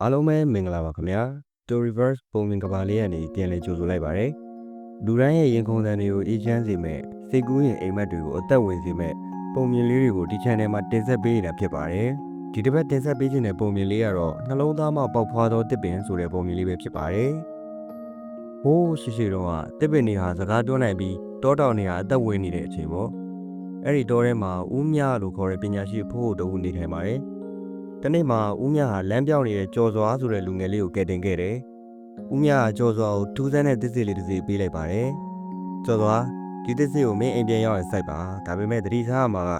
အားလုံးပဲမင်္ဂလာပါခင်ဗျာ To Reverse ပုံမြင်ကဘာလေးကနေပြန်လည်ကြိုဆိုလိုက်ပါတယ်လူတိုင်းရဲ့ရင်ခုန်သံတွေကိုအေးချမ်းစေမဲ့စိတ်ကူးရင်အိမ်မက်တွေကိုအသက်ဝင်စေမဲ့ပုံမြင်လေးတွေကိုဒီ channel မှာတင်ဆက်ပေးနေတာဖြစ်ပါတယ်ဒီတစ်ပတ်တင်ဆက်ပေးခြင်းတဲ့ပုံမြင်လေးကတော့နှလုံးသားမှာပေါက်ဖွာသောတစ်ပင်ဆိုတဲ့ပုံမြင်လေးပဲဖြစ်ပါတယ်ဟိုးရှိတော့ကတစ်ပင်တွေဟာစကားပြောနိုင်ပြီးတောတောင်တွေဟာအသက်ဝင်နေတဲ့အချိန်ပေါ့အဲ့ဒီတောထဲမှာဦးမြလို့ခေါ်တဲ့ပညာရှိဖို့တူနေထိုင်ပါတယ်တနေ့မှာဦးမြဟာလမ်းပြောင်းနေတဲ့ကြော်စွာဆိုတဲ့လူငယ်လေးကိုကယ်တင်ခဲ့တယ်။ဦးမြဟာကြော်စွာကိုထူးဆန်းတဲ့သစ်စေးလေးတစ်စီပေးလိုက်ပါတယ်။ကြော်စွာဒီသစ်စေးကိုမင်းအိမ်ပြန်ရောက်ရင်စိုက်ပါ။ဒါပေမဲ့သတိထားရမှာက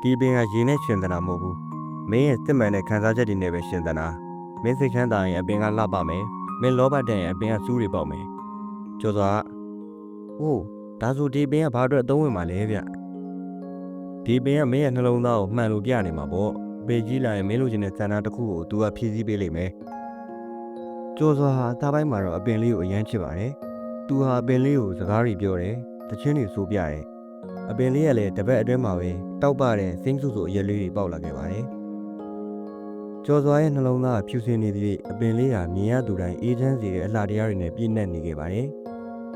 ဒီပင်ကရေနဲ့ရှင်သနာမဟုတ်ဘူး။မင်းရဲ့စစ်မှန်တဲ့ခံစားချက်တွေနဲ့ပဲရှင်သနာ။မင်းစိတ်ချမ်းသာရင်အပင်ကလှပမယ်။မင်းလောဘတန်ရင်အပင်ကစူးတွေပေါက်မယ်။ကြော်စွာဟိုးဒါဆိုဒီပင်ကဘာအတွက်အသုံးဝင်မှာလဲဗျ။ဒီပင်ကမင်းရဲ့နှလုံးသားကိုမှန်လို့ပြနေမှာပေါ့။ပေကြီးလာရင်မင်းလိုချင်တဲ့ဆန္ဒတစ်ခုကိုသူကဖြည့်ဆည်းပေးလိမ့်မယ်။ကျော်စွာဟာအသားပိုင်းမှာတော့အပင်လေးကိုအယမ်းချစ်ပါတယ်။သူဟာအပင်လေးကိုစကားတွေပြောတယ်။တချင်းတွေဆိုပြတယ်။အပင်လေးကလည်းတပတ်အတွင်းမှာပဲတောက်ပတဲ့စိမ့်ဆူဆူအရက်လေးတွေပေါက်လာခဲ့ပါတယ်။ကျော်စွာရဲ့နှလုံးသားဖြူစင်နေသည့်အပင်လေးဟာမြင်ရသူတိုင်းအေးချမ်းစေတဲ့အလှတရားတွေနဲ့ပြည့်နှက်နေခဲ့ပါတယ်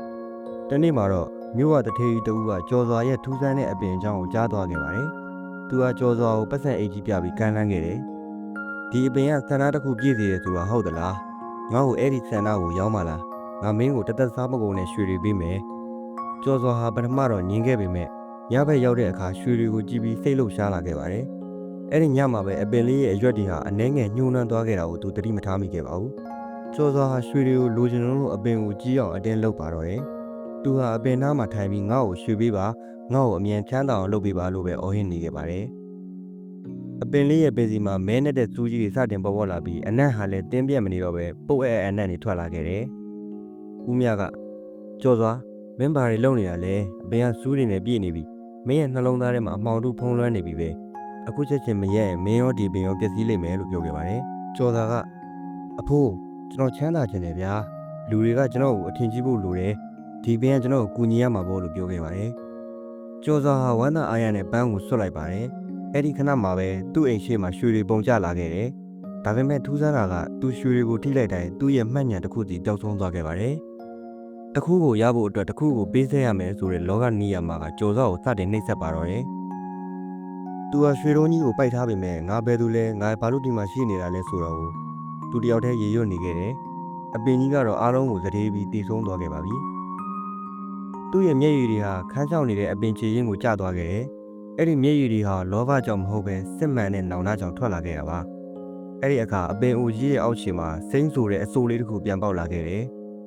။တနေ့မှာတော့မြို့ဝတထေးကြီးတဦးကကျော်စွာရဲ့ထူးဆန်းတဲ့အပင်အကြောင်းကိုကြားသွားခဲ့ပါတယ်။သူကကျော်စွာကိုပတ်ဆက်အိတ်ကြီးပြပြီးကမ်းလှမ်းခဲ့တယ်။ဒီအပင်ကဆန္ဒတစ်ခုပြည့်စေတယ်ဆိုတာဟုတ်သလား။ငါ့ကိုအဲ့ဒီဆန္ဒကိုရောက်မှလား။ငါမင်းကိုတသက်စားမကုန်နဲ့ရွှေတွေပေးမယ်။ကျော်စွာဟာပထမတော့ညင်ခဲ့ပေမဲ့ညဘက်ရောက်တဲ့အခါရွှေတွေကိုကြည့်ပြီးစိတ်လှုပ်ရှားလာခဲ့ပါတယ်။အဲ့ဒီညမှာပဲအပင်လေးရဲ့အရွက်တွေဟာအနှဲငယ်ညှိုးနှမ်းသွားခဲ့တာကိုသူသတိမထားမိခဲ့ပါဘူး။ကျော်စွာဟာရွှေတွေကိုလိုချင်လို့အပင်ကိုကြီးအောင်အတင်းလှုပ်ပါတော့တယ်။သူဟာအပင်သားမှာထိုင်ပြီးငါ့ကိုရွှေပေးပါငါ့ကိုအမြန်ချမ်းသာအောင်လုပ်ပေးပါလို့ပဲအော်ဟစ်နေခဲ့ပါတယ်။အပင်လေးရဲ့ပင်စီမှာမဲနဲ့တဲ့စူးကြီးတွေစတင်ပေါ်လာပြီးအနံ့ဟာလည်းတင်းပြတ်မနေတော့ပဲပုတ်အနံ့တွေထွက်လာခဲ့တယ်။ဦးမြကကြော်စွာမင်းဘာတွေလုပ်နေတာလဲအပင်ကစူးတွေနဲ့ပြည့်နေပြီမင်းရဲ့နှလုံးသားထဲမှာအမှောင်တို့ဖုံးလွှမ်းနေပြီပဲအခုချက်ချင်းမရက်ရင်မင်းရောဒီပင်ရောပျက်စီးလိမ့်မယ်လို့ပြောခဲ့ပါတယ်။ကြော်စွာကအဖိုးကျွန်တော်ချမ်းသာခြင်းတယ်ဗျာလူတွေကကျွန်တော်ကိုအထင်ကြီးဖို့လိုတယ်ဒီပင်ကကျွန်တော်ကိုကူညီရမှာပေါ့လို့ပြောခဲ့ပါတယ်။ကျော်စွာဟာဝမ်းသာအားရနဲ့ပန်းကိုဆွတ်လိုက်ပါတယ်။အဲ့ဒီခဏမှာပဲသူ့အိမ်ရှိမှာရွှေတွေပုံကျလာခဲ့တယ်။ဒါပေမဲ့ထူးဆန်းတာကသူရွှေတွေကိုထိလိုက်တိုင်းသူ့ရဲ့မှတ်ဉာဏ်တစ်ခုစီပျောက်ဆုံးသွားခဲ့ပါတယ်။တစ်ခုကိုရဖို့အတွက်တစ်ခုကိုပေးဆက်ရမယ်ဆိုတဲ့လောကနီးယာမှာကကျော်စွာကိုစတင်နှိပ်စက်ပါတော့တယ်။သူဟာရွှေတုံးကြီးကိုပိုက်ထားပေမဲ့ငါဘယ်သူလဲငါဘာလို့ဒီမှာရှိနေတာလဲဆိုတော့သူတယောက်တည်းရေရွတ်နေခဲ့တယ်။အပင်ကြီးကတော့အားလုံးကိုသတိပြီးတည်ဆုံးသွားခဲ့ပါပြီ။သူ့ရဲ့မျက်ရည်တွေဟာခန်းချောင်းနေတဲ့အပင်ချေရင်ကိုကျသွားခဲ့တယ်။အဲ့ဒီမျက်ရည်တွေဟာလောဘကြောင့်မဟုတ်ပဲစစ်မှန်တဲ့နောင်တကြောင့်ထွက်လာခဲ့တာပါ။အဲ့ဒီအခါအပင်အိုကြီးရဲ့အောက်ခြေမှာစိမ့်ဆိုတဲ့အဆိုးလေးတစ်ခုပြန်ပေါက်လာခဲ့တယ်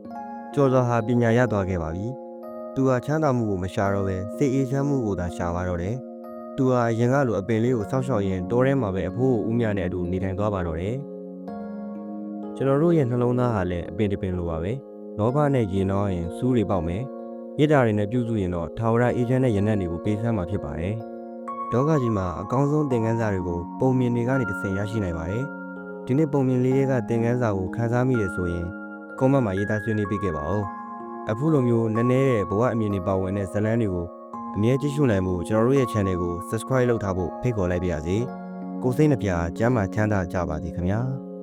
။ကျော်စွာဟာပညာရသွားခဲ့ပါပြီ။သူဟာချမ်းသာမှုကိုမရှာတော့ပဲစိတ်အေးချမ်းမှုကိုသာရှာပါတော့တယ်။သူဟာရင်ကလိုအပင်လေးကိုစောင့်ရှောက်ရင်းတောထဲမှာပဲအဖိုးကိုဦးမြနဲ့အတူနေထိုင်သွားပါတော့တယ်။ကျွန်တော်တို့ရဲ့နှလုံးသားဟာလည်းအပင်တစ်ပင်လိုပါပဲ။လောဘနဲ့ရင်တော့ရင်စူးတွေပေါက်မယ်။ရစ်တာတွေနဲ့ပြုစုရင်တော့ထာဝရအေးချမ်းတဲ့ရနံ့တွေကိုပေးစမ်းမှာဖြစ်ပါတယ်။ဒေါကကြီးမှာအကောင်းဆုံးသင်ခန်းစာတွေကိုပုံမြင်တွေကနေတစ်ဆင့်ရရှိနိုင်ပါတယ်။ဒီနေ့ပုံမြင်လေးတွေကသင်ခန်းစာကိုခန်းစားမိရဆိုရင်ကွန်မန့်မှာရေးသားဆွေးနွေးပေးခဲ့ပါဦး။အခုလိုမျိုးနည်းနည်းတဲ့ဘဝအမြင်တွေပါဝင်တဲ့ဇာတ်လမ်းတွေကိုအမြဲကြည့်ရှုနိုင်မှုကျွန်တော်တို့ရဲ့ channel ကို subscribe လုပ်ထားဖို့ဖိတ်ခေါ်လိုက်ပါရစေ။ကိုယ်စိတ်နှပြကျမ်းမာချမ်းသာကြပါစေခင်ဗျာ။